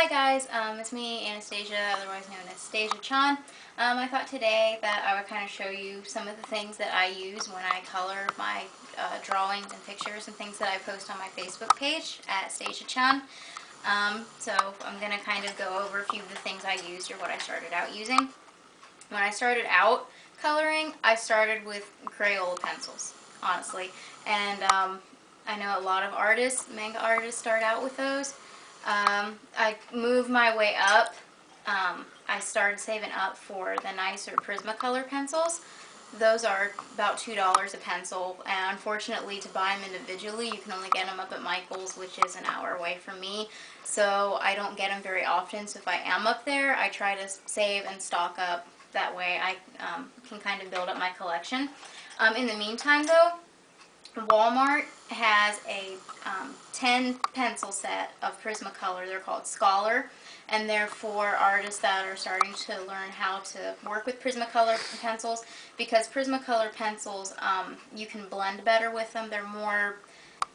Hi guys, it's me, Anastasia, otherwise known as Stasia-Chan. I thought today that I would kind of show you some of the things that I use when I color my drawings and pictures and things that I post on my Facebook page at Stasia-Chan. So I'm going to kind of go over a few of the things I used or what I started out using. When I started out coloring, I started with Crayola pencils, honestly. And I know a lot of artists, manga artists, start out with those. I moved my way up. I started saving up for the nicer Prismacolor pencils. Those are about $2 a pencil, and unfortunately to buy them individually you can only get them up at Michael's, which is an hour away from me, so I don't get them very often. So if I am up there, I try to save and stock up. That way I can kind of build up my collection. In the meantime though, Walmart has a 10 pencil set of Prismacolor. They're called Scholar, and they're for artists that are starting to learn how to work with Prismacolor pencils, because Prismacolor pencils, you can blend better with them. They're more,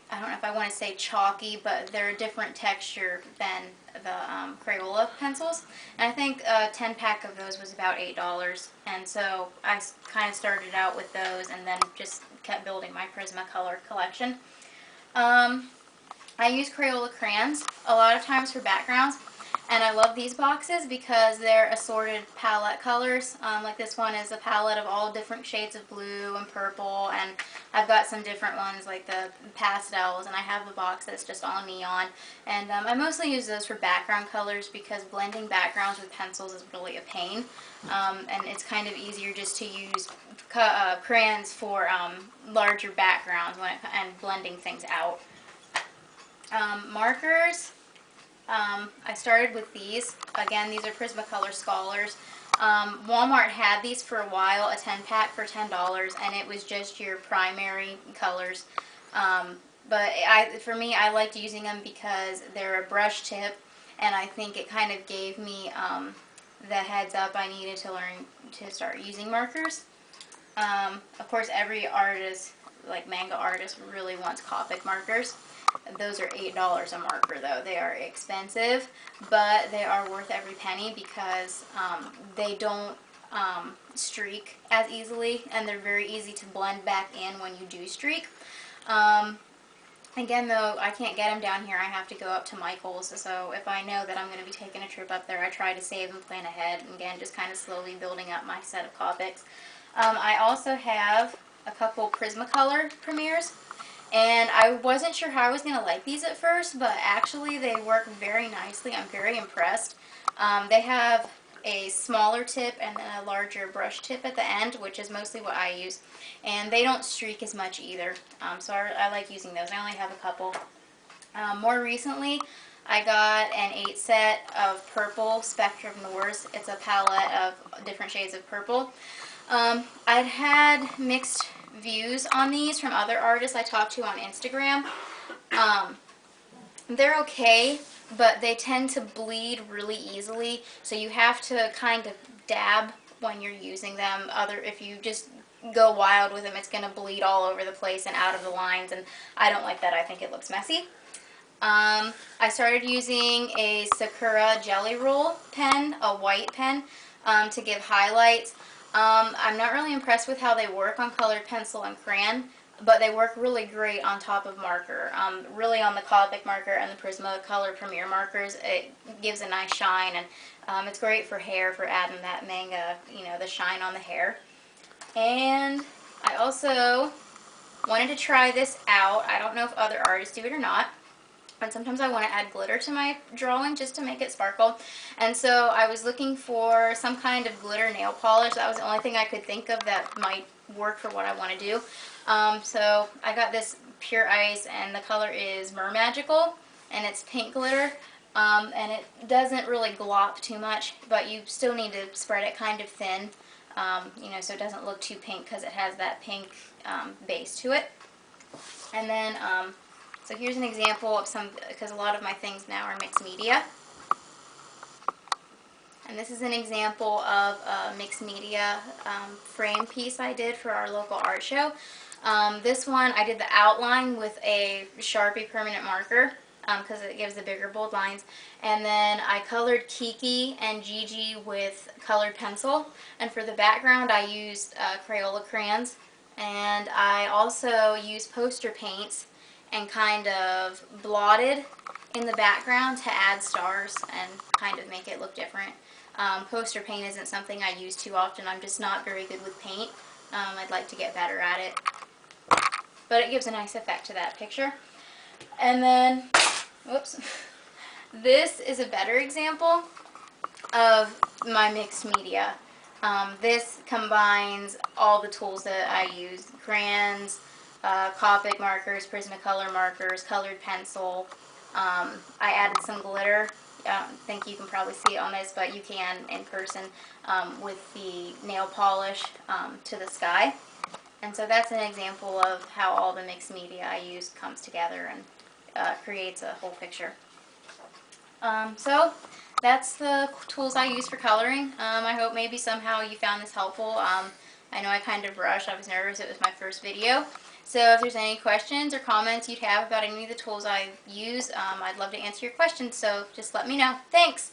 I don't know if I want to say chalky, but they're a different texture than the Crayola pencils. And I think a 10 pack of those was about $8. And so I kind of started out with those and then just kept building my Prismacolor collection. I use Crayola crayons a lot of times for backgrounds. And I love these boxes because they're assorted palette colors. Like this one is a palette of all different shades of blue and purple, and I've got some different ones like the pastels, and I have a box that's just all neon. And I mostly use those for background colors because blending backgrounds with pencils is really a pain. And it's kind of easier just to use crayons for larger backgrounds and blending things out. Markers. I started with these. Again, these are Prismacolor Scholars. Walmart had these for a while, a 10 pack for $10, and it was just your primary colors. But for me, I liked using them because they're a brush tip, and I think it kind of gave me the heads up I needed to learn to start using markers. Of course, every artist, like manga artist, really wants Copic markers. Those are $8 a marker though. They are expensive, but they are worth every penny because they don't streak as easily, and they're very easy to blend back in when you do streak. Again though, I can't get them down here. I have to go up to Michael's, so if I know that I'm going to be taking a trip up there, I try to save and plan ahead, and again, just kind of slowly building up my set of Copics. I also have a couple Prismacolor premieres. And I wasn't sure how I was going to like these at first, but actually they work very nicely. I'm very impressed. They have a smaller tip and then a larger brush tip at the end, which is mostly what I use. And they don't streak as much either, so I like using those. I only have a couple. More recently, I got an 8 set of purple Spectrum Noirs. It's a palette of different shades of purple. I'd had mixed views on these from other artists I talked to on Instagram. They're okay, but they tend to bleed really easily, so you have to kind of dab when you're using them. If you just go wild with them, it's going to bleed all over the place and out of the lines, and I don't like that. I think it looks messy. I started using a Sakura Jelly Roll pen, a white pen, to give highlights. I'm not really impressed with how they work on colored pencil and crayon, but they work really great on top of marker. Really on the Copic marker and the Prismacolor Premier markers, it gives a nice shine, and it's great for hair, for adding that manga, the shine on the hair. And I also wanted to try this out. I don't know if other artists do it or not, and sometimes I want to add glitter to my drawing just to make it sparkle. And so I was looking for some kind of glitter nail polish. That was the only thing I could think of that might work for what I want to do. So I got this Pure Ice, and the color is Mermagical, and it's pink glitter. And it doesn't really glop too much, but you still need to spread it kind of thin, so it doesn't look too pink because it has that pink base to it. And then so here's an example of some, because a lot of my things now are mixed media. And this is an example of a mixed media frame piece I did for our local art show. This one I did the outline with a Sharpie permanent marker. because it gives the bigger bold lines. And then I colored Kiki and Gigi with colored pencil. And for the background I used Crayola crayons. And I also used poster paints and kind of blotted in the background to add stars and kind of make it look different. Poster paint isn't something I use too often. I'm just not very good with paint. I'd like to get better at it. But it gives a nice effect to that picture. And then, whoops, this is a better example of my mixed media. This combines all the tools that I use: crayons, Copic markers, Prismacolor markers, colored pencil. I added some glitter. I don't think you can probably see it on this, but you can in person with the nail polish to the sky. And so that's an example of how all the mixed media I use comes together and creates a whole picture. So that's the tools I use for coloring. I hope maybe somehow you found this helpful. I know I kind of rushed. I was nervous. It was my first video. So if there's any questions or comments you'd have about any of the tools I use, I'd love to answer your questions. So just let me know. Thanks!